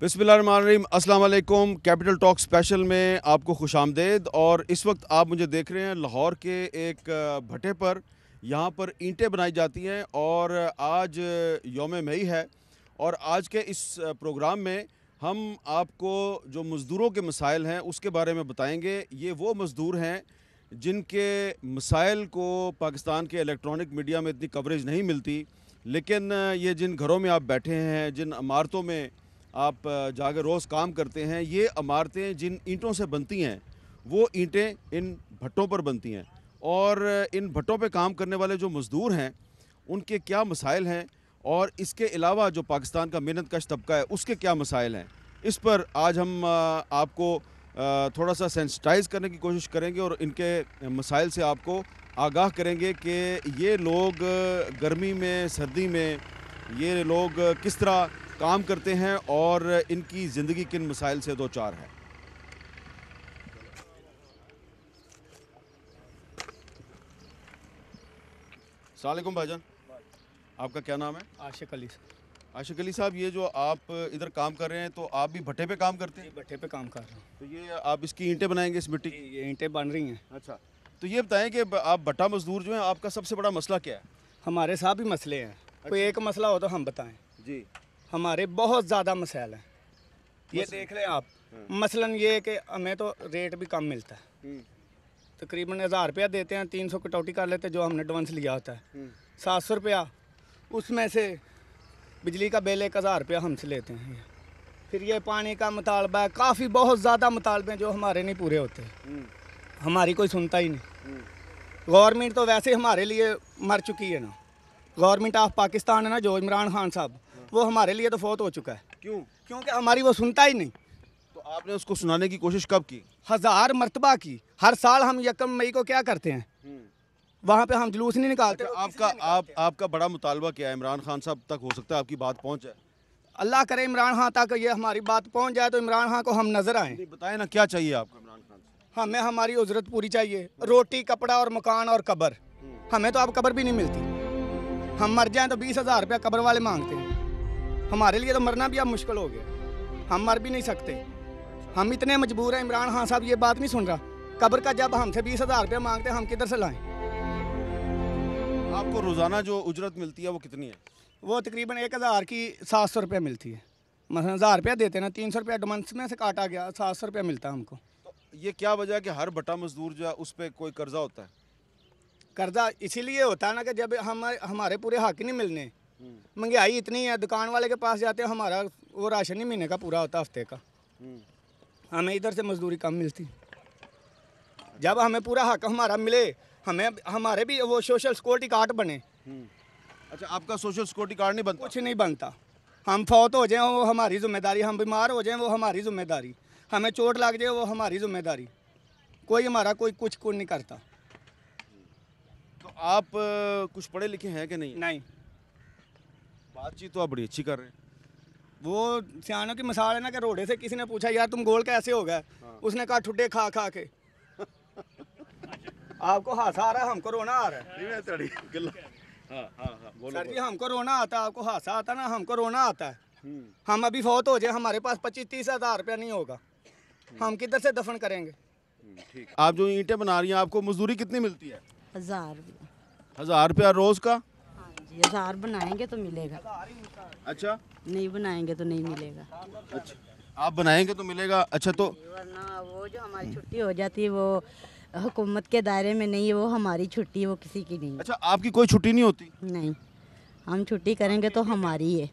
बिस्मिल्लाहिर्रहमानिर्रहीम, अस्सलाम वालेकुम। कैपिटल टॉक स्पेशल में आपको खुशामदेद। और इस वक्त आप मुझे देख रहे हैं लाहौर के एक भट्टे पर। यहाँ पर ईंटें बनाई जाती हैं और आज यौम मई है। और आज के इस प्रोग्राम में हम आपको जो मज़दूरों के मसाइल हैं उसके बारे में बताएंगे। ये वो मज़दूर हैं जिनके मसाइल को पाकिस्तान के इलेक्ट्रॉनिक मीडिया में इतनी कवरेज नहीं मिलती, लेकिन ये जिन घरों में आप बैठे हैं, जिन इमारतों में आप जाकर रोज़ काम करते हैं, ये इमारतें जिन ईंटों से बनती हैं वो ईंटें इन भट्टों पर बनती हैं। और इन भट्टों पे काम करने वाले जो मज़दूर हैं उनके क्या मसाइल हैं, और इसके अलावा जो पाकिस्तान का मेहनतकश तबका है उसके क्या मसाइल हैं, इस पर आज हम आपको थोड़ा सा सेंसिटाइज़ करने की कोशिश करेंगे और इनके मसाइल से आपको आगाह करेंगे कि ये लोग गर्मी में, सर्दी में ये लोग किस तरह काम करते हैं और इनकी ज़िंदगी किन मसाइल से दो चार है। अस्सलाम वालेकुम भाईजान, आपका क्या नाम है? आशिक अली। आशिक अली साहब, ये जो आप इधर काम कर रहे हैं तो आप भी भट्टे पे काम करते हैं? भट्टे पे काम कर रहा हूँ। तो ये आप इसकी ईंटें बनाएंगे, इस मिट्टी की? ये ईंटें बन रही हैं। अच्छा, तो ये बताएं कि आप भट्टा मजदूर जो हैं, आपका सबसे बड़ा मसला क्या है? हमारे साथ भी मसले हैं। कोई एक मसला हो तो हम बताएं। जी, हमारे बहुत ज़्यादा मसाइल हैं। ये देख लें आप। मसलन ये कि हमें तो रेट भी कम मिलता है। तकरीबन 1000 रुपया देते हैं, 300 कटौती कर लेते हैं जो हमने एडवांस लिया होता है। 700 रुपया, उसमें से बिजली का बिल 1000 रुपया हमसे लेते हैं। फिर ये पानी का मुतालबा है, काफ़ी बहुत ज़्यादा मुतालबे हैं जो हमारे नहीं पूरे होते। हमारी कोई सुनता ही नहीं। गवर्नमेंट तो वैसे हमारे लिए मर चुकी है ना। गवर्नमेंट ऑफ पाकिस्तान है ना, जो इमरान खान साहब, वो हमारे लिए तो फौत हो चुका है। क्यों? क्योंकि हमारी वो सुनता ही नहीं। तो आपने उसको सुनाने की कोशिश कब की? 1000 मरतबा की। हर साल हम 1 मई को क्या करते हैं, वहाँ पे हम जुलूस नहीं निकालते। अच्छा, आपका बड़ा मुतालबा क्या है? इमरान खान साहब तक हो सकता है आपकी बात पहुँच जाए। अल्लाह करे इमरान खान तक ये हमारी बात पहुँच जाए तो इमरान खान को हम नजर आए। बताएं ना, क्या चाहिए आपको इमरान खान से? हमें हमारी उजरत पूरी चाहिए, रोटी, कपड़ा और मकान और कब्र। हमें तो अब कब्र भी नहीं मिलती। हम मर जाएं तो 20,000 रुपया कब्र वाले मांगते हैं। हमारे लिए तो मरना भी अब मुश्किल हो गया। हम मर भी नहीं सकते। हम इतने मजबूर हैं। इमरान खान साहब ये बात नहीं सुन रहा। कब्र का जब हमसे 20,000 रुपया मांगते हैं, हम किधर से लाएं? आपको रोज़ाना जो उजरत मिलती है वो कितनी है? वो तकरीबन 1000 की 700 रुपया मिलती है। मतलब 1000 रुपया देते हैं ना, 300 रुपया एडवांस में से काटा गया, 700 रुपया मिलता है हमको। तो ये क्या वजह है कि हर भट्टा मजदूर जो है उस पर कोई कर्जा होता है? कर्जा इसीलिए होता है ना कि जब हमारे पूरे हक नहीं मिलने। महंगाई इतनी है, दुकान वाले के पास जाते हैं, हमारा वो राशन नहीं महीने का पूरा होता, हफ्ते का। हमें इधर से मजदूरी कम मिलती। जब हमें पूरा हक हमारा मिले, हमें हमारे भी वो सोशल सिक्योरिटी कार्ड बने। अच्छा, आपका सोशल सिक्योरिटी कार्ड नहीं बनता? कुछ नहीं बनता। हम फौत हो जाएं वो हमारी जिम्मेदारी, हम बीमार हो जाएं वो हमारी जिम्मेदारी, हमें चोट लग जाए वो हमारी जिम्मेदारी। कोई हमारा कोई कुछ नहीं करता। तो आप कुछ पढ़े लिखे हैं कि नहीं? नहीं। बातचीत तो आप बड़ी अच्छी कर रहे हैं। वो सियानों की मिसाल है ना कि रोडे से किसी ने पूछा यार तुम गोल कैसे हो गए? उसने कहा ठुड्डे खा खा के। आपको हासा आ रहा है, हमको रोना आ रहा है। सर जी, हमको रोना आता है, आपको हासा आता ना, हमको रोना आता है। हम अभी फौत हो जाए, हमारे पास 25-30 हज़ार रुपया नहीं होगा, हम किधर से दफन करेंगे? ठीक। आप जो ईंटें बना रही हैं, आपको मजदूरी कितनी मिलती है? 1000। 1000 रुपया रोज का? हाँ जी, 1000 बनाएंगे तो मिलेगा। अच्छा, नहीं बनाएंगे तो नहीं मिलेगा। अच्छा, आप बनाएंगे तो मिलेगा। अच्छा, तो वरना वो जो हमारी छुट्टी हो जाती है वो हुकूमत के दायरे में नहीं है, वो हमारी छुट्टी है, वो किसी की नहीं। अच्छा, आपकी कोई छुट्टी नहीं होती? नहीं, हम छुट्टी करेंगे तो हमारी है।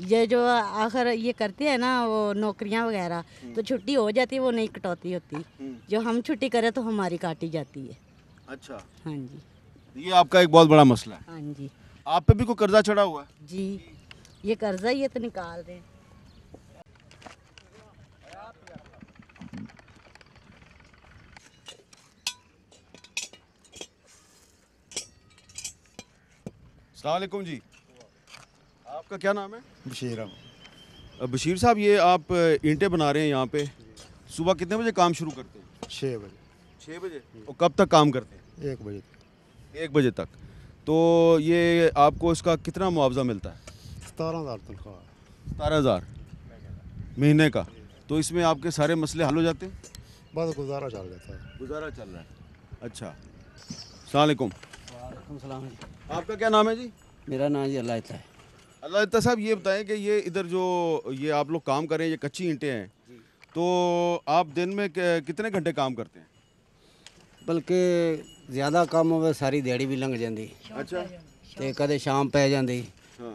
ये जो आखिर ये करते हैं ना वो नौकरियां वगैरह, तो छुट्टी हो जाती है, वो नहीं कटौती होती। जो हम छुट्टी करें तो हमारी काटी जाती है। अच्छा, हाँ जी, ये आपका एक बहुत बड़ा मसला है। हाँ जी। आप पे भी कोई कर्जा चढ़ा हुआ है? जी, ये कर्जा ये तो निकाल रहे हैं। अस्सलाम वालेकुम जी, आपका क्या नाम है? बशीर। बशीर साहब, ये आप ईंटें बना रहे हैं यहाँ पे, सुबह कितने बजे काम शुरू करते हैं? 6 बजे। 6 बजे? और कब तक काम करते हैं? 1 बजे। 1 बजे तक। तो ये आपको इसका कितना मुआवजा मिलता है? 17,000 तनख्वाह। 17,000। महीने का। तो इसमें आपके सारे मसले हल हो जाते हैं? बस गुजारा चल जाता है। गुजारा चल रहा है। अच्छा, अस्सलाम वालेकुम। वालेकुम सलाम जी। आपका क्या नाम है जी? मेरा नाम जी अल्लाह है। अल्लाह इत्ता साहब, ये बताएं कि ये इधर जो ये आप लोग काम कर रहे हैं, ये कच्ची ईंटें हैं, तो आप दिन में कितने घंटे काम करते हैं? बल्कि ज़्यादा काम होवे सारी दिहाड़ी भी लंघ जाती अच्छा। ते कदे शाम पै जाती,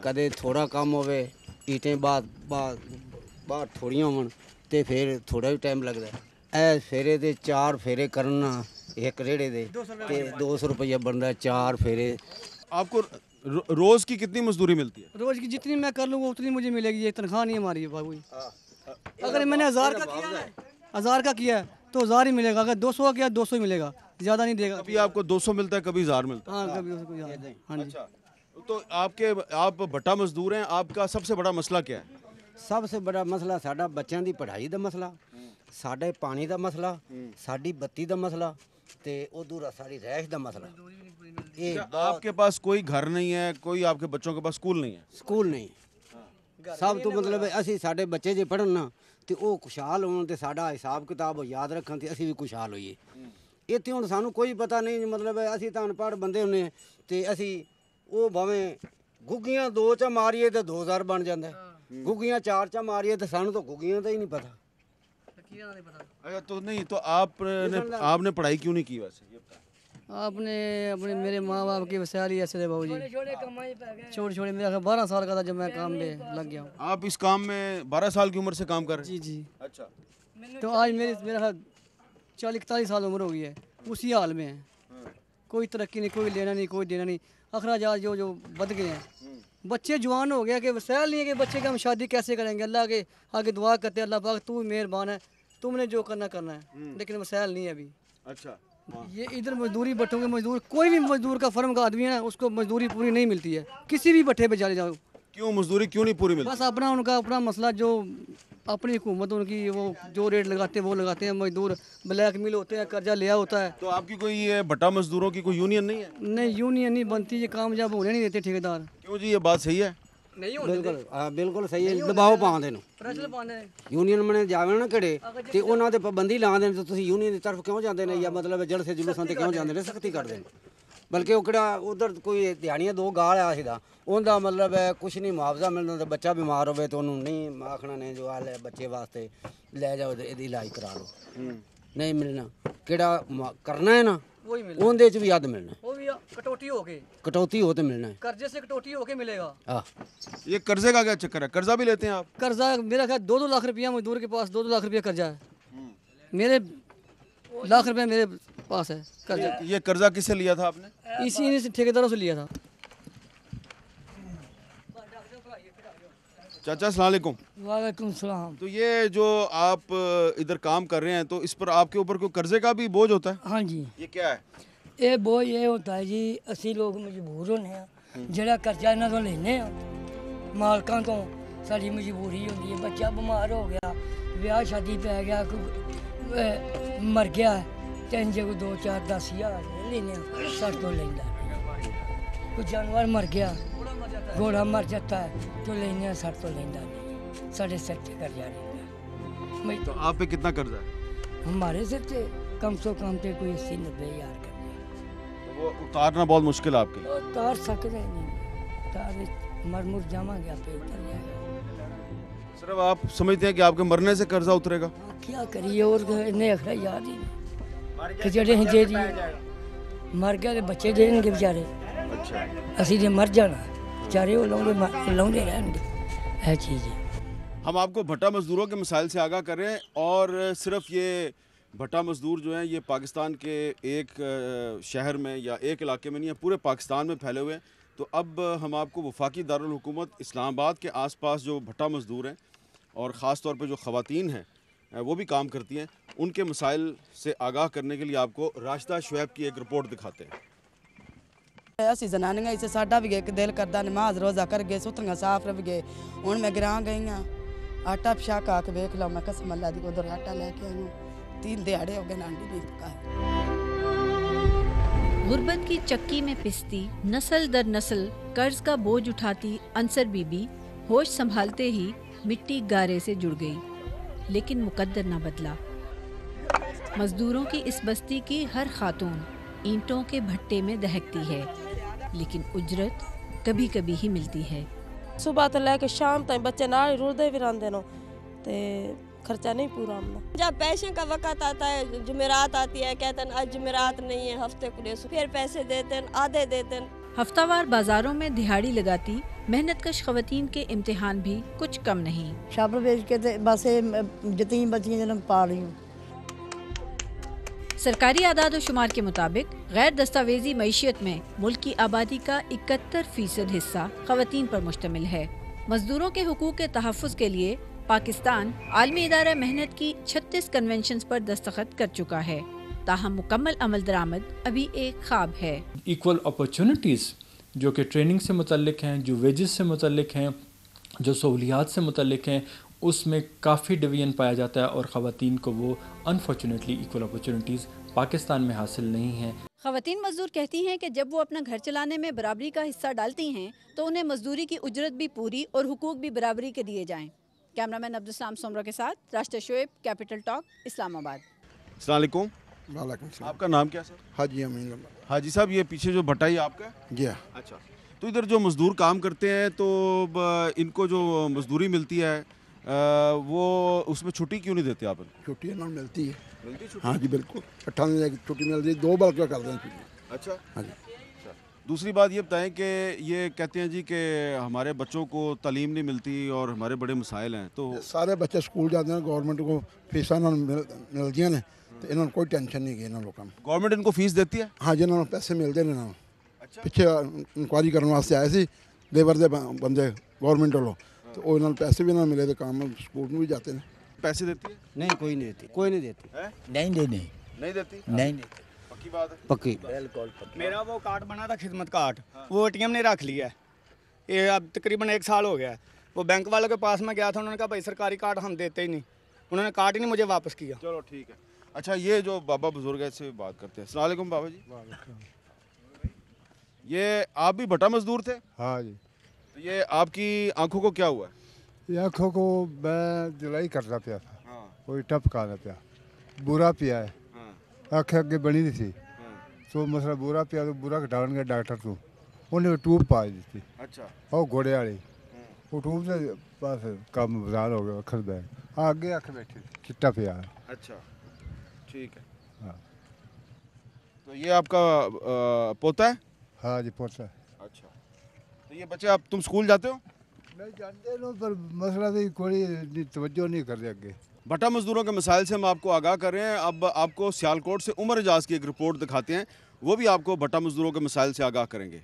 कदे थोड़ा काम होवे ईटें बाहर थोड़ियां होवन ते फिर थोड़ा भी टाइम लगता है। ए फेरे दे 4 फेरे करना एक रेड़े दे ते 200 रुपया बनता है 4 फेरे। आपको रोज़ की कितनी मजदूरी मिलती है? रोज की जितनी मैं कर लूँगा उतनी मुझे मिलेगी, ये तनख्वाह नहीं हमारी है बाबू। अगर मैंने 1000 का किया है, 1000 का किया है तो 1000 ही मिलेगा, अगर 200 का किया 200 ही मिलेगा, ज़्यादा नहीं देगा। कभी आपको 200 मिलता है, कभी 1000 मिलता है। हाँ, कभी उसको ज़्यादा। हाँ जी। अच्छा, तो आप भट्टा मजदूर हैं, आपका सबसे बड़ा मसला क्या है? सबसे बड़ा मसला साडा बच्चों की पढ़ाई का मसला, साडे पानी का मसला, साडी बत्ती का मसला ते उधर सारी रैश का मसला। ये क्या आपके पास कोई घर नहीं है, कोई आपके बच्चों के पास स्कूल नहीं है? स्कूल नहीं सब तो मतलब असी साडे बच्चे जे पढ़न ना ते ਉਹ खुशहाल होण ते साडा हिसाब किताब याद रखन ते ਅਸੀਂ ਵੀ खुशहाल ਹੋਈਏ। ਇੱਥੇ ਹੁਣ ਸਾਨੂੰ ਕੋਈ ਪਤਾ ਨਹੀਂ, ਮਤਲਬ ਅਸੀਂ ਤਾਂ ਅਨਪੜ੍ਹ ਬੰਦੇ ਹੁੰਨੇ ਤੇ ਅਸੀਂ ਉਹ ਭਾਵੇਂ ਗੁੱਗੀਆਂ 2 ਚ ਮਾਰੀਏ ਤੇ 2000 ਬਣ ਜਾਂਦਾ, ਗੁੱਗੀਆਂ 4 ਚ ਮਾਰੀਏ ਤੇ ਸਾਨੂੰ ਤਾਂ ਗੁੱਗੀਆਂ ਦਾ ਹੀ नहीं पता। अच्छा, तो नहीं तो आपने पढ़ाई क्यों नहीं की वैसे, ये बताएं। आपने अपने मेरे माँ बाप के वसायल ही ऐसे थे बाबू जी, छोटे मेरा 12 साल का था जब मैं काम में लग गया हूँ। आप इस काम में 12 साल की उम्र से काम कर रहे जी हैं? जी। अच्छा। तो आज मेरा 40-41 साल उम्र हो गई है, उसी हाल में है। कोई तरक्की नहीं, कोई लेना नहीं, कोई देना नहीं। अखराजात जो बद गए हैं, बच्चे जवान हो गया कि वसायल नहीं है कि बच्चे की हम शादी कैसे करेंगे। अल्लाह के आगे दुआ करते हैं, अल्लाह पाक तू मेहरबान है, तुमने जो करना है, लेकिन वसायल नहीं है अभी। अच्छा। ये इधर मजदूरी भट्टों के मजदूर, कोई भी मजदूर का फर्म का आदमी है ना, उसको मजदूरी पूरी नहीं मिलती है, किसी भी भट्टे पे चले जाओ। क्यों मजदूरी क्यों नहीं पूरी मिलती? बस उनका अपना मसला, जो अपनी हुकूमत उनकी वो जो रेट लगाते हैं वो लगाते हैं। मजदूर ब्लैक मिल होते हैं, कर्जा लिया होता है। तो आपकी कोई ये भट्टा मजदूरों की कोई यूनियन नहीं है? नहीं, यूनियन नहीं बनती, ये कामयाब होने नहीं देते ठेकेदार। क्यों जी, ये बात सही है? नहीं बिल्कुल बिल्कुल सही है। दबाव पाਉਂਦੇ ਨੇ यूनियन में जावे ना किड़े ते ਉਹਨਾਂ ਤੇ ਪਾਬੰਦੀ ਲਾਉਂਦੇ ਨੇ ਤੇ ਤੁਸੀਂ यूनियन ਦੀ ਤਰਫ ਕਿਉਂ ਜਾਂਦੇ ਨੇ, ਜਾਂ ਮਤਲਬ ਜਲਸੇ ਜੁਲੂਸਾਂ ਤੇ ਕਿਉਂ ਜਾਂਦੇ ਨੇ, ਸਖਤੀ ਕਰਦੇ ਨੇ। ਬਲਕਿ ਉਹ ਕਿਹੜਾ ਉਧਰ ਕੋਈ ਦਿਹਾੜੀਆਂ 2 ਗਾਲ ਆਇਆ ਸੀਦਾ, ਉਹਦਾ ਮਤਲਬ ਕੁਛ ਨਹੀਂ ਮੁਆਵਜ਼ਾ ਮਿਲਦਾ, ਤੇ ਬੱਚਾ ਬਿਮਾਰ ਹੋਵੇ ਤਾਂ ਉਹਨੂੰ ਨਹੀਂ ਆਖਣਾ ਨੇ ਜੋ ਆ ਲੈ ਬੱਚੇ ਵਾਸਤੇ ਲੈ ਜਾਓ ਇਹਦੀ ਇਲਾਜ ਕਰਾ ਲਓ, ਨਹੀਂ ਮਿਲਣਾ। ਕਿਹੜਾ ਕਰਨਾ ਹੈ ਨਾ वही मिलेगा, ਉਹਦੇ ਚ ਵੀ ਅੱਧ ਮਿਲਣਾ, वो भी कटौती हो गई, कटौती हो तो मिलना है। कर्जे से कटौती होके मिलेगा। ये कर्जे का क्या चक्कर है? कर्जा भी लेते हैं आप? कर्जा मेरा ख्याल 2-2 लाख रुपया मजदूर के पास, 2-2 लाख रुपया कर्जा है। मेरे लाख रुपया मेरे पास है कर्जा। ये कर्जा किससे लिया था आपने? इसी से ठेकेदारों से लिया था। चाचा अस्सलाम वालेकुम। वालेकुम सलाम। तो ये जो आप इधर काम कर रहे हैं, तो इस पर आपके ऊपर कोई कर्जे का भी बोझ होता है? हाँ जी, ये क्या है? ये बोझ ये होता है जी, असी लोग मजबूर होने हैं, जरा कर्जा इन्हों तो लेने मालकों तो, साड़ी मजबूरी होती है। बच्चा बीमार हो गया, ब्याह शादी पै गया, कोई मर गया, तो इंजे कोई 2-4-10 हज़ार लेने सर तो लेंदा। कोई जानवर मर गया, घोड़ा मर जाता है तो लेने सर तो लेंदा नहीं, साढ़े सिर पे कर्जा लेंदा। तो आप पे कितना कर्जा है? हमारे सिर से कम से कम तो कोई 80-90 हज़ार कर्जा। तो वो उतारना बहुत मुश्किल है आपके लिए? उतार सकते नहीं, उतार मर जावांगे आप उतर जाएगा। सिर्फ आप समझते हैं कि आपके मरने से कर्जा उतरेगा? क्या करिए, और इन्हें अखरा याद ही नहीं कि जेड़े दे दिए, मर गए तो बच्चे देंगे बेचारे। अच्छा। असी जे मर जाना बेचारे वो लाउंदे रहेंगे, है चीज़ है। हम आपको भट्टा मजदूरों के मसाइल से आगाह कर रहे हैं, और सिर्फ ये भट्टा मजदूर जो हैं ये पाकिस्तान के एक शहर में या एक इलाके में नहीं है, पूरे पाकिस्तान में फैले हुए हैं। तो अब हम आपको वफाकी दारुल हुकूमत इस्लामाबाद के आसपास जो भट्टा मजदूर हैं, और ख़ास तौर पे जो ख़वातीन हैं वो भी काम करती हैं, उनके मसाइल से आगाह करने के लिए आपको राशिदा शुएब की एक रिपोर्ट दिखाते हैं। ਅਸੀਂ ਜ਼ਨਾਨੀਆਂ ਇਸੇ ਸਾਡਾ ਵੀ ਇੱਕ ਦਿਲ ਕਰਦਾ ਨਮਾਜ਼ ਰੋਜ਼ਾ ਕਰ ਗਏ, ਸੁਥਰੀਆਂ ਸਾਫ਼ ਰਵ ਗਏ। ਹੁਣ ਮੈਂ ਗਰਾਂ ਗਈ ਹਾਂ, ਆਟਾ ਪਿਛਾ ਕਾ ਕੇ ਵੇਖ ਲਓ, ਮੈਂ ਕਸਮ ਅੱਲਾ ਦੀ ਉਧਰ ਆਟਾ ਲੈ ਕੇ आई हूँ, 3 दिहाड़े हो गए नांडी नहीं पका है। गुर्बत की चक्की में पिसती नस्ल दर नस्ल कर्ज का बोझ उठाती अंसर बीबी होश संभालते ही मिट्टी गारे से जुड़ गई, लेकिन मुकद्दर न बदला। मजदूरों की इस बस्ती की हर खातून ईंटों के भट्टे में दहकती है, लेकिन उजरत कभी कभी ही मिलती है। सुबह तो लेके शाम तक बच्चे नाल रुलदे भी रहंदे नो ते खर्चा नहीं पूरा होना। जब पैसे का वक्त आता है, जुमेरात आती है, कहते हैं आज जुमेरात नहीं है, हफ्ते को फिर पैसे देते हैं, आधे देते हैं। हफ्तावार बाजारों में दिहाड़ी लगाती मेहनतकश खवातीन के इम्तिहान भी कुछ कम नहीं। शाबर बेच के बस जितनी बच्चियां जिन्हें पाल रही हूँ। सरकारी आदाद और शुमार के मुताबिक गैर दस्तावेजी मईशियत में मुल्क की आबादी का 71% हिस्सा खवातीन पर मुश्तमिल है। मजदूरों के हुकूक के तहफ़्फ़ुज़ के लिए पाकिस्तान आलमी इदारा मेहनत की 36 कन्वेंशंस पर दस्तखत कर चुका है, ताहम मुकम्मल अमल दरामद अभी एक ख्वाब है। इक्वल अपॉर्चुनिटीज़ जो कि ट्रेनिंग से मुतल्लिक हैं, जो वेजेस से मुतल्लिक हैं, जो सहूलियात से मुतल्लिक हैं, उसमें काफ़ी डिवीजन पाया जाता है और ख़वातीन को वो अनफॉर्चुनेटली इक्वल अपॉर्चुनिटीज़ पाकिस्तान में हासिल नहीं हैं। ख़वातीन मजदूर कहती हैं कि जब वो अपना घर चलाने में बराबरी का हिस्सा डालती हैं तो उन्हें मजदूरी की उजरत भी पूरी और हुकूक भी बराबरी के दिए जाएँ। कैमरामैन अब्दुल सलाम सोमरा के साथ राष्ट्र शोएब, कैपिटल टॉक, इस्लामाबाद। अस्सलाम वालेकुम। आपका नाम क्या सर? हाजी अमीन। हाजी साहब, ये पीछे जो भट्टा ही आपका? जी। अच्छा, तो इधर जो मजदूर काम करते हैं तो इनको जो मजदूरी मिलती है वो उसमें छुट्टी क्यों नहीं देते आप? छुट्टी ना मिलती है। हाँ जी बिल्कुल, 18 दिन की छुट्टी मिलती है, 2 बार क्या करते हैं छुट्टी। अच्छा हाँ जी। दूसरी बात ये बताएं कि ये कहते हैं जी कि हमारे बच्चों को तालीम नहीं मिलती और हमारे बड़े मसाइल हैं, तो सारे बच्चे स्कूल जाते हैं, गवर्नमेंट को फीसा मिलती हैं, तो इन्होंने कोई टेंशन नहीं की इन्होंने लोगों को। गवर्नमेंट इनको फीस देती है? हाँ, जिन्होंने पैसे मिलते हैं ना। अच्छा। पिछले इंक्वायरी करने वास्ते आए थे लेबर के बंदे गवर्नमेंट वालों, तो उन्होंने पैसे भी ना मिले, तो काम में स्कूल में भी जाते हैं। पैसे देती है? नहीं, कोई नहीं देती, कोई नहीं देती। नहीं देती? नहीं देती। पक्की बात है? पक्की। बिल्कुल। मेरा वो कार्ड बना था, खिदमत कार्ड, वो एटीएम ने रख लिया है, ये अब तकरीबन 1 साल हो गया है। वो बैंक वालों के पास में गया था, उन्होंने कहा भाई सरकारी कार्ड हम देते ही नहीं, उन्होंने कार्ड ही नहीं मुझे वापस किया। चलो ठीक है। अच्छा, ये जो बाबा बुजुर्ग है इससे बात करते हैं। अस्सलाम वालेकुम बाबा जी। ये आप भी भट्टा मजदूर थे? हाँ जी। तो ये आपकी आंखों को क्या हुआ? ये आँखों को मैं दिलाई करना पिया था। हाँ। कोई टप खाना पिया, बुरा पिया है। हाँ। आँखें आगे बनी नहीं थी। हाँ। तो मसला बुरा पिया, तो बुरा घटाने गया डॉक्टर को, उन्हें ट्यूब पा दी थी। अच्छा। और घोड़े वाली वो ट्यूब से बस काम बाजार हो गया, अखर बैग आगे आँख बैठी चिट्टा पिया है। अच्छा ठीक है। हाँ। तो ये आपका पोता है? हाँ जी पोता है। अच्छा, तो ये बच्चे आप तुम स्कूल जाते हो? नहीं जानते लो, पर मसला तो कोई तवज्जो नहीं कर रहे आगे। भट्टा मजदूरों के मसाइल से हम आपको आगाह कर रहे हैं। अब आपको सियालकोट से उमर एजाज की एक रिपोर्ट दिखाते हैं, वो भी आपको भट्टा मजदूरों के मसाइल से आगाह करेंगे।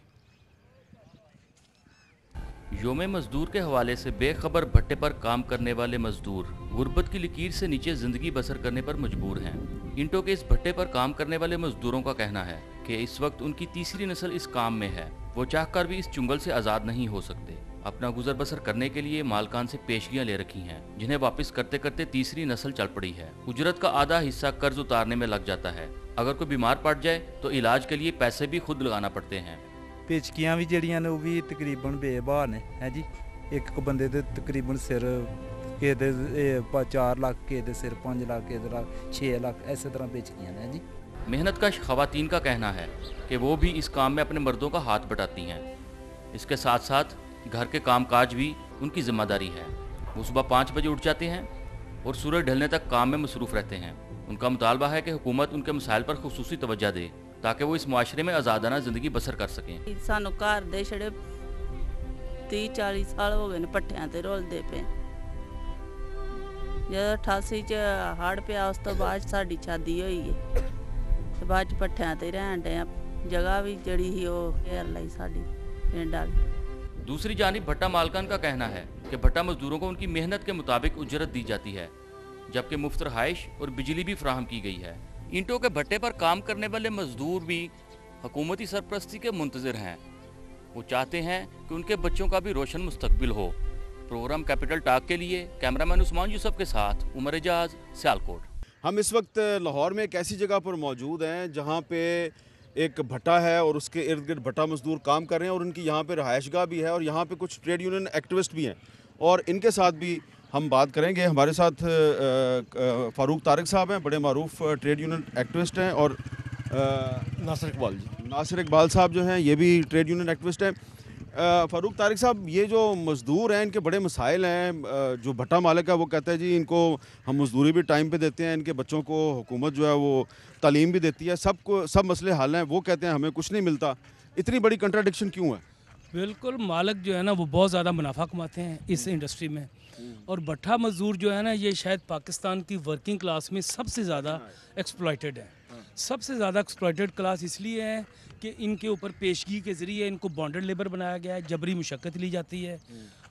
योम मजदूर के हवाले से बेखबर भट्टे पर काम करने वाले मजदूर गुर्बत की लकीर से नीचे जिंदगी बसर करने पर मजबूर हैं। ईंटों के इस भट्टे पर काम करने वाले मजदूरों का कहना है कि इस वक्त उनकी तीसरी नस्ल इस काम में है। वो चाहकर भी इस चुंगल से आज़ाद नहीं हो सकते। अपना गुजर बसर करने के लिए मालकान से पेशगियां ले रखी हैं, जिन्हें वापस करते करते तीसरी नस्ल चल पड़ी है। उजरत का आधा हिस्सा कर्ज उतारने में लग जाता है। अगर कोई बीमार पड़ जाए तो इलाज के लिए पैसे भी खुद लगाना पड़ते हैं। पेचकियां भी जड़ियां ने, वो भी तकरीबन बेबार ने है जी। एक बंदे दे तकरीबन सिर के 4 लाख, के सिर 5 लाख, के 6 लाख, ऐसे तरह पेचकियां ने जी। मेहनतकश खवातीन का कहना है कि वो भी इस काम में अपने मर्दों का हाथ बटाती हैं। इसके साथ साथ घर के कामकाज भी उनकी जिम्मेदारी है। वो सुबह 5 बजे उठ जाते हैं और सूरज ढलने तक काम में मसरूफ़ रहते हैं। उनका मुतालबा है कि हुकूमत उनके मसाइल पर खुसूसी तवज्जो दे ताकि वो इस मुआशरे में आज़ादाना ज़िंदगी बसर कर सकें। सानू घर दे छड़े 30-40 साल हो गए ने पट्ठियां ते रोलदे पे। जब 88 च हड़ पिया, उस तो बाद साडी शादी होई है, ते बाद च पट्ठियां ते रहन डे। जगह भी जड़ी ही वो घेर लाई साडी पिंड वाली। दूसरी जानिब भट्टा मालकान का कहना है कि भट्टा मजदूरों को उनकी मेहनत के मुताबिक उजरत दी जाती है, जबकि मुफ्त रहाइश और बिजली भी फराहम की गई है। ईंटों के भट्टे पर काम करने वाले मजदूर भी हुकूमती सरपरस्ती के मुंतज़िर हैं। वो चाहते हैं कि उनके बच्चों का भी रोशन मुस्तकबिल हो। प्रोग्राम कैपिटल टॉक के लिए कैमरामैन उस्मान यूसुफ के साथ उमर एजाज, सियालकोट। हम इस वक्त लाहौर में एक ऐसी जगह पर मौजूद हैं जहाँ पे एक भट्टा है और उसके इर्द गिर्द भट्टा मजदूर काम कर रहे हैं और उनकी यहाँ पे रहायशगाह भी है और यहाँ पे कुछ ट्रेड यूनियन एक्टिविस्ट भी हैं और इनके साथ भी हम बात करेंगे। हमारे साथ फ़ारूक तारिक साहब हैं, बड़े मारूफ ट्रेड यूनियन एक्टिविस्ट हैं, और नासिर इकबाल जी, नासिर इकबाल साहब जो हैं ये भी ट्रेड यूनियन एक्टिविस्ट हैं। फ़ारूक तारिक साहब, ये जो मज़दूर हैं इनके बड़े मसाइल हैं। जो भट्टा मालिक है वो कहता है जी इनको हम मज़दूरी भी टाइम पे देते हैं, इनके बच्चों को हुकूमत जो है वो तालीम भी देती है, सब मसले हल हैं। वो कहते हैं हमें कुछ नहीं मिलता। इतनी बड़ी कंट्राडिक्शन क्यों है? बिल्कुल, मालिक जो है ना वो बहुत ज़्यादा मुनाफा कमाते हैं इस इंडस्ट्री में, और भट्ठा मज़दूर जो है ना ये शायद पाकिस्तान की वर्किंग क्लास में सबसे ज़्यादा एक्सप्लॉयटेड है। सबसे ज़्यादा एक्सप्लॉयटेड क्लास इसलिए है कि इनके ऊपर पेशगी के ज़रिए इनको बॉन्डेड लेबर बनाया गया है, जबरी मुशक्क़त ली जाती है।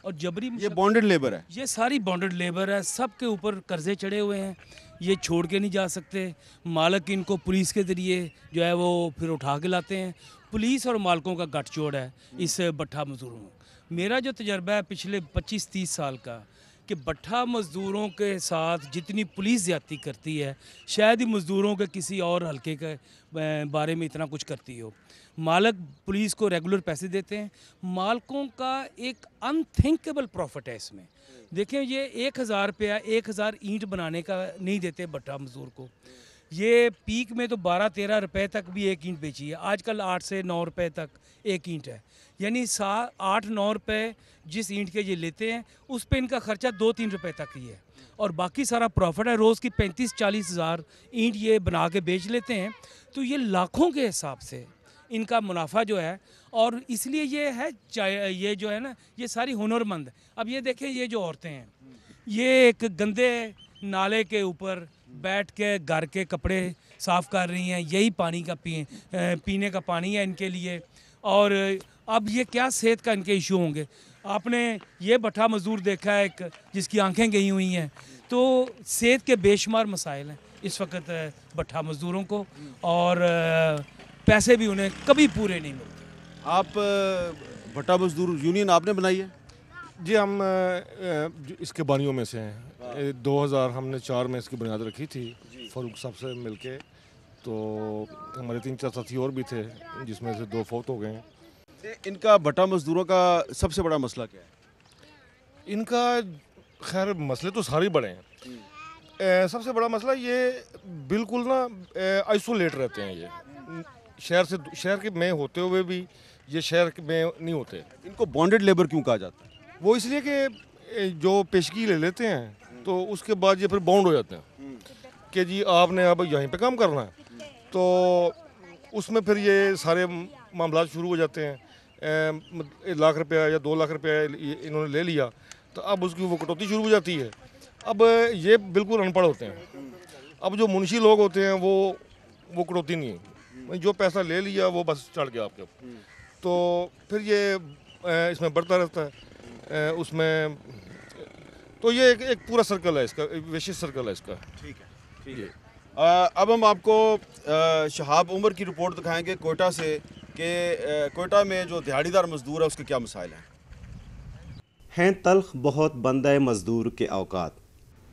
और जबरी ये बॉन्डेड लेबर है, ये सारी बॉन्डेड लेबर है, सब के ऊपर कर्जे चढ़े हुए हैं, ये छोड़ के नहीं जा सकते। मालिक इनको पुलिस के ज़रिए जो है वो फिर उठा के लाते हैं। पुलिस और मालिकों का गठजोड़ है इस भट्ठा मज़दूरों में। मेरा जो तजर्बा है पिछले 25-30 साल का, कि भट्ठा मज़दूरों के साथ जितनी पुलिस ज़्यादती करती है शायद ही मज़दूरों के किसी और हल्के के बारे में इतना कुछ करती हो। मालिक पुलिस को रेगुलर पैसे देते हैं, मालिकों का एक अनथिंकेबल प्रॉफिट है इसमें। देखें, ये 1000 रुपया 1000 ईंट बनाने का नहीं देते भट्ठा मज़दूर को। ये पीक में तो 12-13 रुपए तक भी एक ईंट बेची है, आजकल 8 से 9 रुपए तक एक ईंट है। यानी 8-9 रुपए जिस ईंट के ये लेते हैं उस पे इनका खर्चा 2-3 रुपए तक ही है, और बाकी सारा प्रॉफिट है। रोज़ की 35-40 हज़ार ईंट ये बना के बेच लेते हैं, तो ये लाखों के हिसाब से इनका मुनाफा जो है। और इसलिए ये है ये जो है ना ये सारी हुनरमंद है। अब ये देखें, ये जो औरतें हैं ये एक गंदे नाले के ऊपर बैठ के घर के कपड़े साफ़ कर रही हैं, यही पानी का पीने का पानी है इनके लिए। और अब ये क्या सेहत का इनके इशू होंगे। आपने ये भट्ठा मज़दूर देखा है एक जिसकी आंखें गई हुई हैं, तो सेहत के बेशुमार मसाइल हैं इस वक्त भट्ठा मज़दूरों को, और पैसे भी उन्हें कभी पूरे नहीं मिलते। आप भट्ठा मज़दूर यूनियन आपने बनाई है? जी, हम इसके बानियों में से हैं। 2004 में इसकी बुनियाद रखी थी फ़ारूक साहब से मिलके। तो हमारे 3-4 साथी और भी थे जिसमें से 2 फौत हो गए हैं। इनका भट्ठा मज़दूरों का सबसे बड़ा मसला क्या है? इनका खैर मसले तो सारे बड़े हैं। सबसे बड़ा मसला ये बिल्कुल ना आइसोलेट रहते हैं। ये शहर के में होते हुए भी ये शहर में नहीं होते। इनको बॉन्डेड लेबर क्यों कहा जाता है? वो इसलिए कि जो पेशगी ले लेते हैं तो उसके बाद ये फिर बाउंड हो जाते हैं कि जी आपने अब यहीं पे काम करना है। तो उसमें फिर ये सारे मामला शुरू हो जाते हैं। 1 लाख रुपया या 2 लाख रुपया इन्होंने ले लिया तो अब उसकी वो कटौती शुरू हो जाती है। अब ये बिल्कुल अनपढ़ होते हैं। अब जो मुंशी लोग होते हैं वो कटौती नहीं है, जो पैसा ले लिया वो बस चढ़ गया आपके। तो फिर ये इसमें बढ़ता रहता है उसमें। तो ये एक पूरा सर्कल है इसका, विशेष सर्कल है इसका। ठीक है। अब हम आपको शहाब उमर की रिपोर्ट दिखाएंगे कोयटा से कि कोयटा में जो दिहाड़ीदार मजदूर है उसके क्या मसाइल हैं। तल्ख बहुत बंद है मजदूर के औकात।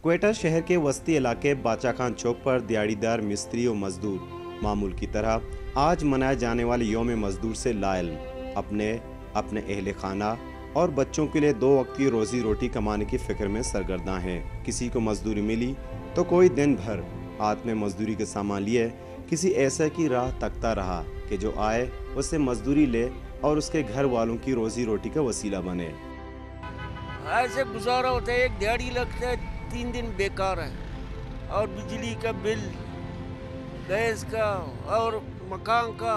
कोयटा शहर के वस्ती इलाके बाचा खान चौक पर दिहाड़ीदार मिस्त्री और मजदूर मामूल की तरह आज मनाए जाने वाले योम मजदूर से लाइल्म अपने अहले खाना और बच्चों के लिए 2 वक्त की रोजी रोटी कमाने की फिक्र में सरगर्दा हैं। किसी को मजदूरी मिली तो कोई दिन भर हाथ में मजदूरी के सामान लिए किसी ऐसे की राह तकता रहा कि जो आए उससे मजदूरी ले और उसके घर वालों की रोजी रोटी का वसीला बने। ऐसे गुजारा होता है, एक दिहाड़ी लगता है, 3 दिन बेकार है, और बिजली का बिल, गैस का और मकान का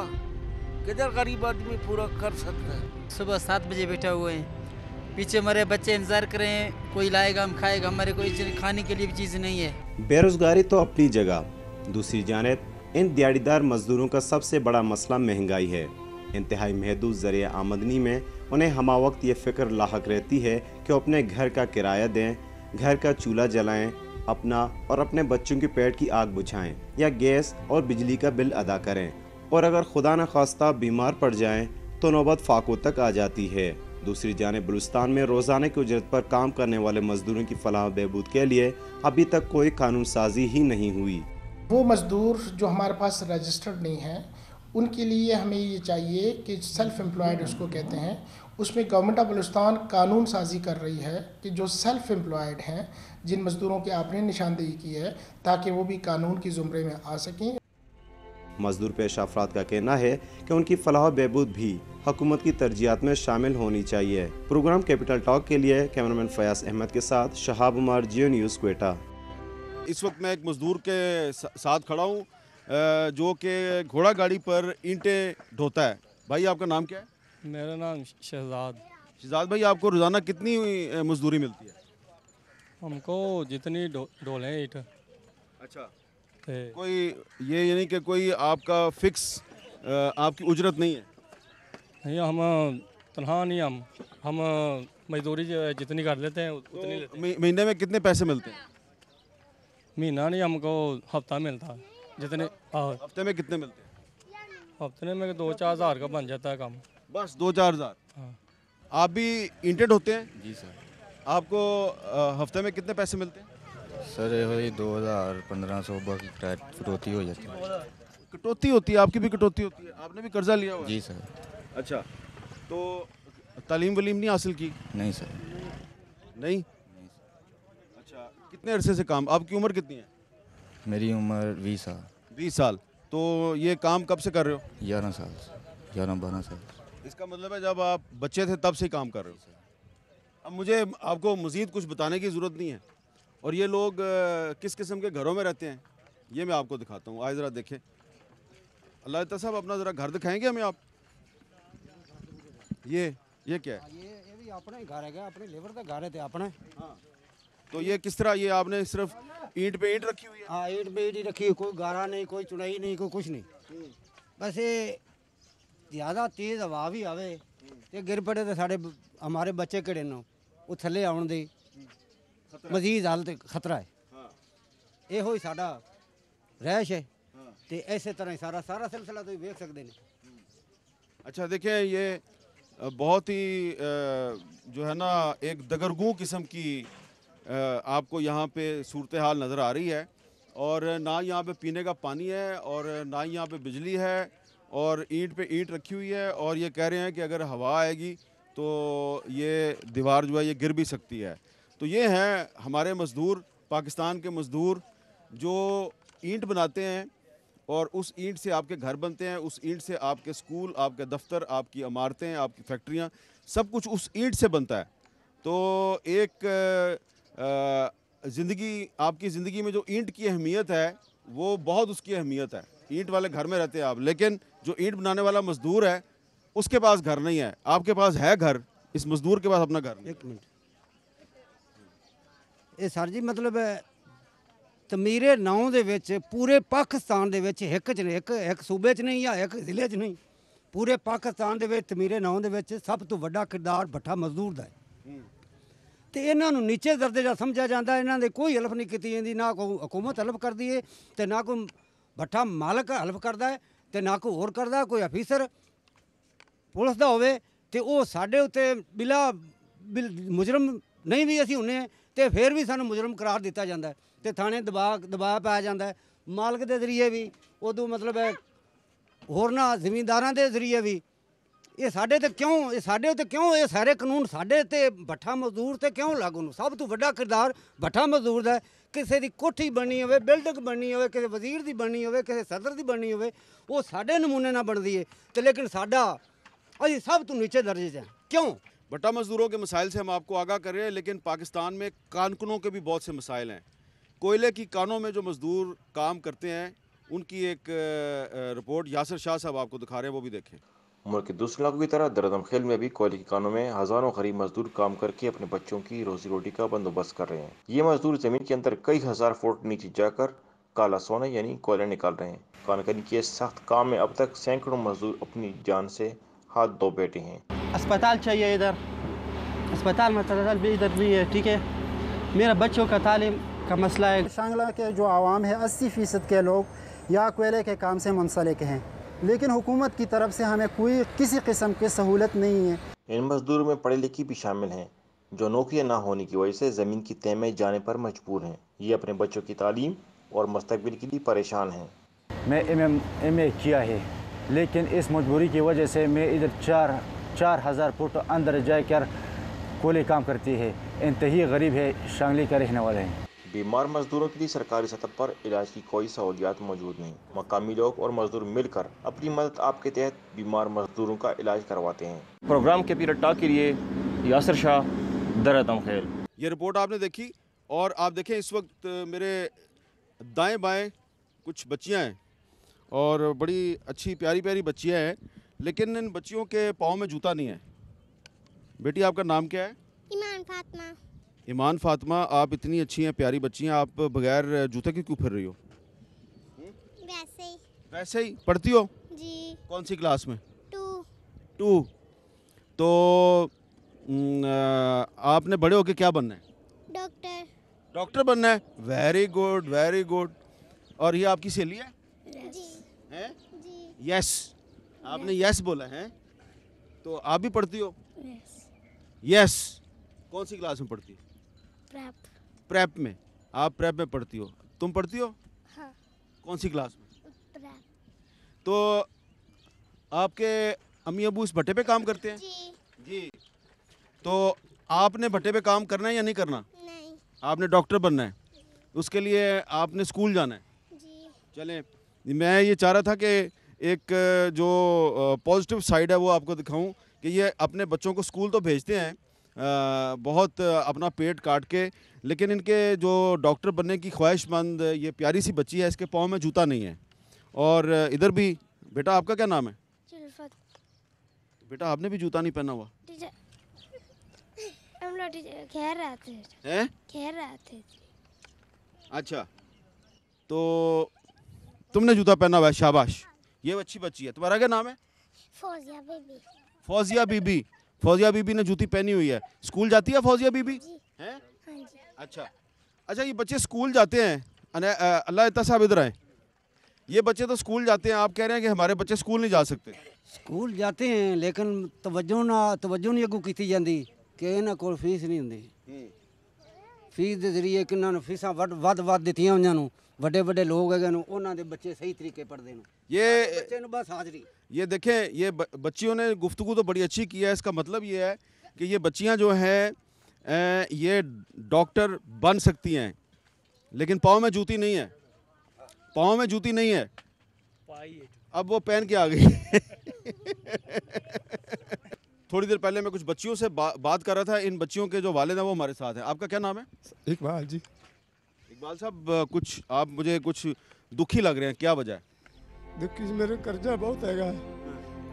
किधर गरीब आदमी पूरा कर सकता है। सुबह 7 बजे बैठा हुए हैं, पीछे हमारे बच्चे इंतजार कर रहे हैं, कोई लाएगा हम खाएगा, हमारे कोई खाने के लिए भी चीज़ नहीं है। बेरोजगारी तो अपनी जगह, दूसरी जानिब इन दिहाड़ीदार मजदूरों का सबसे बड़ा मसला महंगाई है। इंतहाई महदूद ज़रिए आमदनी में उन्हें हमा वक्त ये फ़िक्र लाहक रहती है कि अपने घर का किराया दें, घर का चूल्हा जलाएं, अपना और अपने बच्चों के पेट की आग बुझाएं या गैस और बिजली का बिल अदा करें, और अगर खुदा न खास्ता बीमार पड़ जाएं तो नौबत फाकों तक आ जाती है। दूसरी जानिब बलूचिस्तान में रोज़ाना की उजरत पर काम करने वाले मजदूरों की फलाह बहबूद के लिए अभी तक कोई कानून साजी ही नहीं हुई। वो मज़दूर जो हमारे पास रजिस्टर्ड नहीं है उनके लिए हमें ये चाहिए कि सेल्फ एम्प्लॉयड उसको कहते हैं, उसमें गवर्नमेंट ऑफ बलूचिस्तान कानून साजी कर रही है कि जो सेल्फ एम्प्लॉयड हैं, जिन मज़दूरों की आपने निशानदेही की है, ताकि वो भी कानून की ज़ुमरे में आ सकें। मजदूर पेशा अफराद का कहना है कि उनकी फलाह बहबूद भी हुकूमत की तरजीहात में शामिल होनी चाहिए। प्रोग्राम कैपिटल टॉक के लिए कैमरामैन फयाज अहमद के साथ शहाब उमर, जियो न्यूज़, क्वेटा। इस वक्त मैं एक मज़दूर के साथ खड़ा हूँ जो कि घोड़ा गाड़ी पर ईंटें ढोता है। भाई आपका नाम क्या है? मेरा नाम शहजाद। शहजाद भाई, आपको रोज़ाना कितनी मजदूरी मिलती है? हमको जितनी ढोलें ईंट। अच्छा, कोई ये यानी कि कोई आपका फिक्स आपकी उजरत नहीं है? नहीं, हम तनहा नहीं, हम मजदूरी जितनी कर लेते हैं उतनी लेते हैं। महीने में कितने पैसे मिलते हैं? महीना नहीं, हमको हफ्ता मिलता है। जितने हफ्ते में कितने मिलते हैं? हफ्ते में 2-4 हज़ार का बन जाता है काम। बस 2-4 हज़ार? हाँ। आप भी ईंटें ढोते हैं? जी सर। आपको हफ्ते में कितने पैसे मिलते हैं? सर ये 2000-1500 बाकी कटौती हो जाती है। कटौती होती है? आपकी भी कटौती होती है? आपने भी कर्जा लिया हुआ है? जी सर। अच्छा, तो तालीम वलीम नहीं हासिल की? नहीं सर। नहीं? अच्छा, कितने अरसे से काम? आपकी उम्र कितनी है? मेरी उम्र 20 साल। 20 साल। तो ये काम कब से कर रहे हो? 11 साल से, 11-12 साल। इसका मतलब है जब आप बच्चे थे तब से ही काम कर रहे हो। अब मुझे आपको मज़ीद कुछ बताने की ज़रूरत नहीं है। और ये लोग किस किस्म के घरों में रहते हैं ये मैं आपको दिखाता हूँ। आए ज़रा देखें। अल्लाह ताला साहब, अपना ज़रा घर दिखाएंगे हमें आप? ये क्या है? ये भी अपना ही घर है, अपने लेबर का घर है अपना। हाँ। तो ये किस तरह, ये आपने सिर्फ ईंट पे ईंट रखी हुई है? हाँ, ईंट पे ईंट ही रखी है, कोई गारा नहीं, कोई चुनाई नहीं, कोई कुछ नहीं। बस ये ज़्यादा तेज़ हवा भी आवे ते गिर पड़े तो साढ़े हमारे बच्चे किड़े नो वो थले आउण दी मजीद हालत खतरा है। ਇਹੋ ਹੀ ਸਾਡਾ ਰਹਿਸ਼ है तो ऐसे तरह सारा सिलसिला तो देख सकते हैं। अच्छा, देखें, ये बहुत ही जो है ना एक दगरगू किस्म की आपको यहाँ पे सूरत हाल नज़र आ रही है। और ना यहाँ पे पीने का पानी है और ना ही यहाँ पे बिजली है और ईंट पे ईंट रखी हुई है। और ये कह रहे हैं कि अगर हवा आएगी तो ये दीवार जो है ये गिर भी सकती है। तो ये हैं हमारे मज़दूर, पाकिस्तान के मज़दूर जो ईंट बनाते हैं और उस ईंट से आपके घर बनते हैं, उस ईंट से आपके स्कूल, आपके दफ्तर, आपकी इमारतें, आपकी फैक्ट्रियाँ, सब कुछ उस ईंट से बनता है। तो एक ज़िंदगी, आपकी ज़िंदगी में जो ईंट की अहमियत है वो बहुत उसकी अहमियत है। ईंट वाले घर में रहते हैं आप, लेकिन जो ईंट बनाने वाला मज़दूर है उसके पास घर नहीं है। आपके पास है घर, इस मज़दूर के पास अपना घर नहीं। एक मिनट, ये सर जी मतलब तमीरे नाव दे विच पूरे पाकिस्तान दे विच एक सूबे च नहीं या एक जिले च नहीं, पूरे पाकिस्तान दे विच तमीरे नाव दे विच सब तो वड्डा किरदार भट्ठा मजदूर दा है। तो इन्हां नूं नीचे दर्जे दा समझा जाता है। इन्हां दे कोई हेल्प नहीं की जाती, ना कोई हुकूमत हेल्प करती है तो ना कोई भट्ठा मालक हेल्प करता है तो ना कोई होर करदा। कोई अफीसर पुलिस दा होवे ते ओह साडे उत्ते बिला मुजरम नहीं भी असीं हुन्ने ते फिर भी सानूं मुजरम करार दिता जाता है तो थाने दबाਅ पाया जाता है। मालक के जरिए भी उदों मतलब है होरना जमींदारां के जरिए भी। ये साडे ते क्यों, ये साडे उत्ते क्यों ये सारे कानून साडे ते भट्ठा मजदूर ते क्यों लागू? सब तो वड्डा किरदार भट्ठा मजदूर दा। किसी की कोठी बननी होवे, बिल्डिंग बननी होवे, किसी वजीर की बननी होवे, किसी सदर की बननी होवे, वो साडे नमूने ना बनती है तो लेकिन साडा अभी सब तो नीचे दर्जे से क्यों? भट्टा मजदूरों के मसाइल से हम आपको आगाह कर रहे हैं, लेकिन पाकिस्तान में कानूनों के भी बहुत से मसाइल हैं। कोयले की कानों में जो मजदूर काम करते हैं उनकी एक रिपोर्ट यासिर शाह साहब आपको दिखा रहे हैं, वो भी देखें। मुल्क के दूसरे इलाकों की तरह दरदम खेल में भी कोयले की कानों में हज़ारों गरीब मजदूर काम करके अपने बच्चों की रोजी रोटी का बंदोबस्त कर रहे हैं। ये मजदूर ज़मीन के अंदर कई हज़ार फुट नीचे जाकर काला सोना यानी कोयला निकाल रहे हैं। कानकनी के सख्त काम में अब तक सैकड़ों मजदूर अपनी जान से हाथ धो बैठे हैं। अस्पताल चाहिए, इधर अस्पताल में भी इधर भी है, ठीक है। मेरा बच्चों का तालीम का मसला है। शांगला के जो आवाम है 80% के लोग या कोयले के काम से मुंसलिक हैं, लेकिन हुकूमत की तरफ से हमें कोई किसी किस्म की सहूलत नहीं है। इन मजदूरों में पढ़े लिखे भी शामिल हैं जो नौकरियां ना होने की वजह से ज़मीन की तह में जाने पर मजबूर हैं। ये अपने बच्चों की तालीम और मुस्तकबिल के लिए परेशान हैं। मैं एम ए किया है, लेकिन इस मजबूरी की वजह से मैं इधर 4 4000 फुट अंदर जाकर कोयले काम करती है। इंतही गरीब है, शांगली का रहने वाले हैं। बीमार मजदूरों के लिए सरकारी सतह पर इलाज की कोई सहूलियात मौजूद नहीं। मकामी लोग और मजदूर मिलकर अपनी मदद आपके तहत बीमार मजदूरों का इलाज करवाते हैं। प्रोग्राम के पीरियड टॉक के लिए यासिर शाह, दरदम खेल। ये रिपोर्ट आपने देखी और आप देखें इस वक्त मेरे दाएं बाएं कुछ बच्चियां हैं और बड़ी अच्छी प्यारी प्यारी बच्चियां हैं, लेकिन इन बच्चियों के पाँव में जूता नहीं है। बेटी आपका नाम क्या है? ईमान फातिमा। ईमान फातिमा, आप इतनी अच्छी हैं, प्यारी बच्ची हैं, आप बगैर जूते के क्यों फिर रही हो? वैसे ही। वैसे ही पढ़ती हो? जी। कौन सी क्लास में? 2। तो आपने बड़े होके क्या बनना है? डॉक्टर। डॉक्टर बनना है? Very good, very good. और ये आपकी सहेली है? जी। हैं? जी। यस, आपने यस बोला है। तो आप भी पढ़ती हो? यस। कौन सी क्लास में पढ़ती हो? प्रेप। प्रेप में? आप प्रेप में पढ़ती हो, तुम पढ़ती हो? हाँ। कौन सी क्लास में? प्रेप। तो आपके अम्मी अबू इस भट्टे पे काम करते हैं? जी। तो आपने भट्टे पे काम करना है या नहीं करना? नहीं। आपने डॉक्टर बनना है, उसके लिए आपने स्कूल जाना है? जी। चलें, मैं ये चाह रहा था कि एक जो पॉजिटिव साइड है वो आपको दिखाऊं कि ये अपने बच्चों को स्कूल तो भेजते हैं बहुत अपना पेट काट के, लेकिन इनके जो डॉक्टर बनने की ख्वाहिशमंद ये प्यारी सी बच्ची है, इसके पाँव में जूता नहीं है। और इधर भी बेटा, आपका क्या नाम है? जुल्फत। बेटा आपने भी जूता नहीं पहना हुआ? हम लोग खेल रहे थे। हैं? खेल रहे थे। अच्छा, तो तुमने जूता पहना हुआ है, शाबाश। ये अच्छी बच्ची है। तुम्हारा क्या नाम है? फौजिया बीबी। फौजिया बीबी। फौजिया बीबी ने जूती पहनी हुई है, स्कूल जाती है फौजिया बीबी? हैं? हाँ जी। अच्छा, ये बच्चे स्कूल जाते हैं। अल्लाह इतना साहब इधर आए। ये बच्चे तो स्कूल जाते हैं, आप कह रहे हैं कि हमारे बच्चे स्कूल नहीं जा सकते? स्कूल जाते हैं लेकिन तवज्जो नहीं अगू की जाती कि इन्होंने को फीस नहीं होंगी। फीस के जरिए कि फीसा वध दित्तियां उन्होंने, ਵੱਡੇ ਵੱਡੇ लोग है उन्होंने दे बच्चे सही तरीके पढ़ते हैं। ये बच्चे बस हाजिरी। ये देखें, ये बच्चियों ने गुफ्तगू तो बड़ी अच्छी की है। इसका मतलब ये है कि ये बच्चियां जो हैं ये डॉक्टर बन सकती हैं, लेकिन पाँव में जूती नहीं है। पाँव में जूती नहीं है। अब वो पहन के आ गई। थोड़ी देर पहले मैं कुछ बच्चियों से बात कर रहा था। इन बच्चियों के जो वालिद हैं वो हमारे साथ हैं। आपका क्या नाम है? इकबाल जी। इकबाल साहब, कुछ आप मुझे कुछ दुखी लग रहे हैं, क्या वजह है? दुखी मेरे कर्जा बहुत हैगा,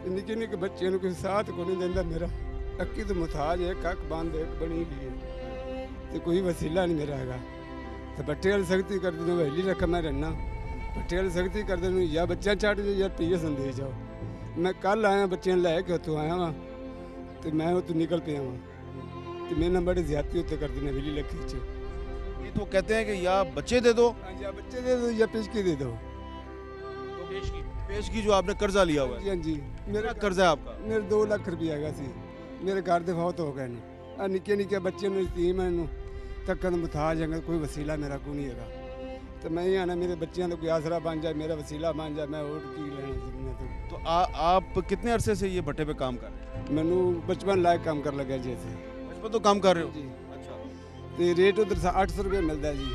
निके निके बच्चे कोई साथ को नहीं देंदा। मेरा अक्की तो मुताज है, कक बंद एक बनी गई है, तो कोई वसीला नहीं मेरा हैगा। तो बट्टे वाली सख्ती कर दो, वैली रखा मैं रहना, बट्टे वाली सख्ती कर दो, या बच्चा चाट दो या पीए संदेश जाओ। मैं कल आया बच्चे लैके उतों आया वहाँ, तो मैं उतों निकल पे वहाँ, तो मेरे ना बड़ी ज्यादती उत्ते कर देने वैली लखे च। ये तो कहते हैं कि या बच्चे दे दो, या बच्चे दे दो या पेशगी दे दो। पेशगी जो आपने कर्जा लिया हुआ है? हाँ जी। मेरा कर्जा है आपका? मेरे 2 लाख रुपया हैगा सी। मेरे घर दे फौत हो गए ने, आ निके निके बच्चे ने यतीम है, तक्कन मुताज है, कोई वसीला मेरा को नहीं हैगा। तो मैं ही आना मेरे बच्चों का कोई आसरा बन जाए, मेरा वसीला बन जाए, मैं और की लेना दुनिया तो आप कितने अरसे से ये भट्टे पे काम कर रहे हैं? मैनू बचपन लायक काम कर लगा जैसे। बचपन तो काम कर रहे हो जी? अच्छा। तो रेट उधर 800 रुपया मिलता है जी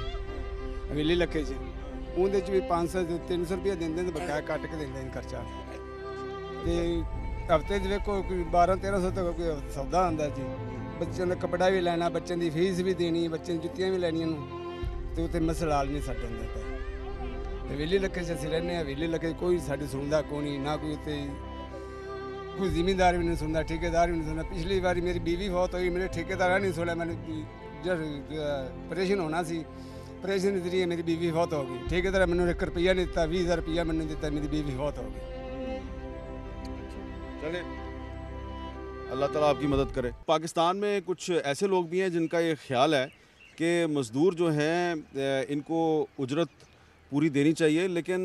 हवेली लखे च, उहदे च भी 500 से 300 रुपया देंदे ते बकाया कट के देंदे खर्चा। तो हफ्ते च वेखो कोई 1200-1300 तक कोई सौदा आंदा जी। बच्चों का कपड़ा भी लेना, बच्चों की फीस भी देनी, बच्चों की जुत्तियां भी लैनियां, तो उत्ते मसलाल नहीं सट होंदा पे। हवेली लखे च असीं रहने, हवेली लखे कोई साडी सुनदा कोई ना, कोई उत्ते कोई जिमींदार भी नहीं सुनता, ठेकेदार भी नहीं सुनता। पिछली बारी मेरी बीवी फौत हुई, मेरे ठेकेदार नहीं सुना। मैंने जब ऑपरेशन होना सी, ऑपरेशन के जरिए मेरी बीवी फौत हो गई। ठेकेदार मैंने 1 रुपया नहीं दिता, 20,000 रुपया मैंने दिता, मेरी बीवी फौत हो गई। चले, अल्लाह ताला आपकी मदद करे। पाकिस्तान में कुछ ऐसे लोग भी हैं जिनका ये ख्याल है कि मज़दूर जो हैं इनको उजरत पूरी देनी चाहिए, लेकिन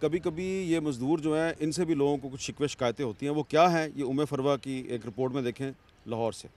कभी कभी ये मज़दूर जो हैं इनसे भी लोगों को कुछ शिकवे शिकायतें होती हैं। वो क्या हैं, ये उम्मे फरवा की एक रिपोर्ट में देखें लाहौर से।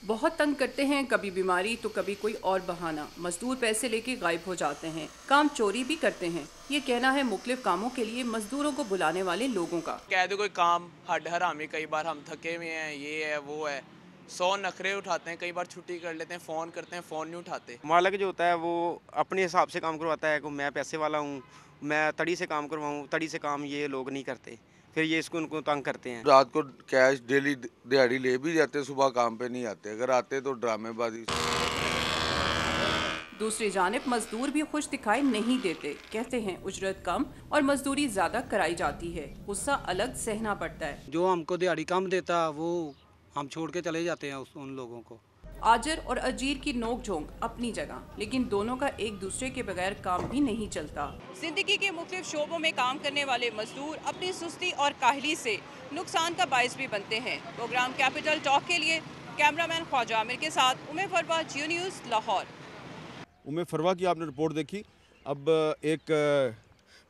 बहुत तंग करते हैं, कभी बीमारी तो कभी कोई और बहाना। मजदूर पैसे लेके गायब हो जाते हैं, काम चोरी भी करते हैं। ये कहना है मुख्तलिफ कामों के लिए मजदूरों को बुलाने वाले लोगों का। कह दो कोई काम हड हरामी, कई बार हम थके हुए हैं, ये है वो है, 100 नखरे उठाते हैं, कई बार छुट्टी कर लेते हैं, फ़ोन करते हैं, फ़ोन नहीं उठाते। मालिक जो होता है वो अपने हिसाब से काम करवाता है कि मैं पैसे वाला हूँ, मैं तड़ी से काम करवाऊँ, तड़ी से काम ये लोग नहीं करते, फिर ये इसको उनको तंग करते हैं। रात को कैश डेली दिहाड़ी ले भी जाते, सुबह काम पे नहीं आते, अगर आते तो ड्रामेबाजी। दूसरी जानिब मजदूर भी खुश दिखाई नहीं देते, कहते हैं उजरत कम और मजदूरी ज्यादा कराई जाती है, गुस्सा अलग सहना पड़ता है। जो हमको दिहाड़ी कम देता वो हम छोड़ के चले जाते हैं उन लोगों को। आजर और अजीर की नोक झोंक अपनी जगह, लेकिन दोनों का एक दूसरे के बगैर काम भी नहीं चलता। जिंदगी के मुख्तलिफ शोबों में काम करने वाले मजदूर अपनी सुस्ती और काहली से नुकसान का बायस भी बनते हैं। प्रोग्राम कैपिटल टॉक के लिए कैमरामैन ख्वाजा आमिर के साथ उमे फरवा, जियो न्यूज़, लाहौर। उमे फरवा की आपने रिपोर्ट देखी। अब एक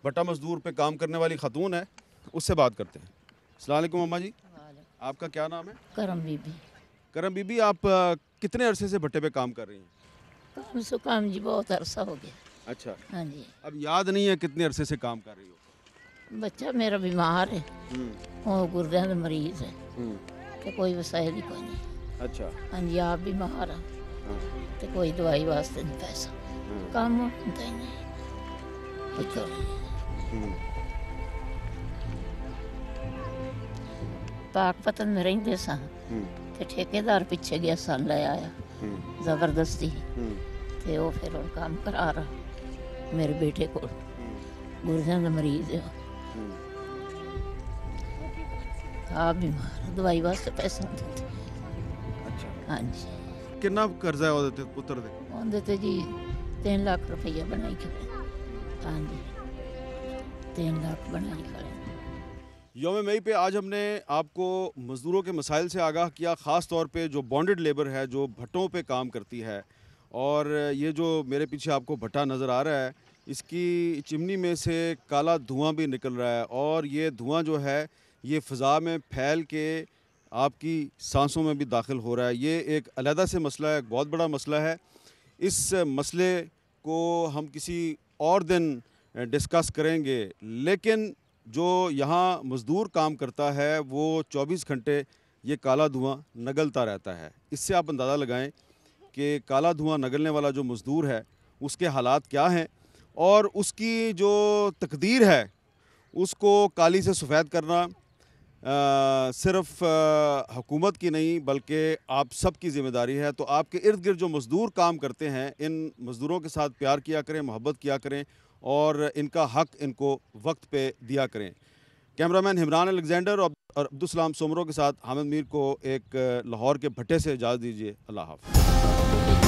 भट्टा मजदूर पे काम करने वाली खातून है, उससे बात करते हैं। अस्सलाम वालेकुम अम्मा जी, आपका क्या नाम है? करम बीबी। करम बीबी, आप कितने अरसे से भट्टे पे काम कर रही हैं? कम से कम जी बहुत अरसा हो गया। अच्छा, हाँ जी। अब याद नहीं है कितने अरसे से काम कर रही हो? बच्चा मेरा बीमार है, वो गुर्दे का मरीज है, तो कोई वसाइल ही कोई नहीं। अच्छा। हाँ जी, आप बीमार हैं तो कोई दवाई वास्ते नहीं पैसा, काम होता ही नहीं। अच्छा। पाक पतन में रहिंदे सा ते ठेकेदार पिछे गया सन ले आया जबरदस्ती, ते वो फिर उन काम करा रहा मेरे बेटे को, गुर्दे का मरीज है, आप बीमार, दवाई वास्ते पैसा नहीं देते। अच्छा। हाँ जी। कितना कर्जा है ਉਹਦੇ ਤੇ ਪੁੱਤਰ ਦੇ? ਉਹਦੇ ਤੇ जी 3 लाख रुपया बनाई खड़े। हाँ जी, 3 लाख बनाई खड़े। यौम मई पे आज हमने आपको मज़दूरों के मसाइल से आगाह किया, ख़ास तौर पे जो बॉन्डेड लेबर है, जो भट्टों पे काम करती है। और ये जो मेरे पीछे आपको भट्टा नज़र आ रहा है, इसकी चिमनी में से काला धुआं भी निकल रहा है, और ये धुआं जो है ये फ़ज़ा में फैल के आपकी सांसों में भी दाखिल हो रहा है। ये एक अलहदा से मसला है, एक बहुत बड़ा मसला है। इस मसले को हम किसी और दिन डिस्कस करेंगे, लेकिन जो यहाँ मज़दूर काम करता है वो 24 घंटे ये काला धुआं निगलता रहता है। इससे आप अंदाज़ा लगाएं कि काला धुआं निगलने वाला जो मज़दूर है उसके हालात क्या हैं, और उसकी जो तकदीर है उसको काली से सफ़ेद करना सिर्फ हुकूमत की नहीं बल्कि आप सब की ज़िम्मेदारी है। तो आपके इर्द गिर्द जो मज़दूर काम करते हैं, इन मज़दूरों के साथ प्यार किया करें, मोहब्बत किया करें, और इनका हक़ इनको वक्त पे दिया करें। कैमरामैन हिमरान अलेक्जेंडर और अब्दुल सलाम सोमरो के साथ हामिद मीर को एक लाहौर के भट्टे से इजाज़त दीजिए। अल्लाह हाफ़िज़।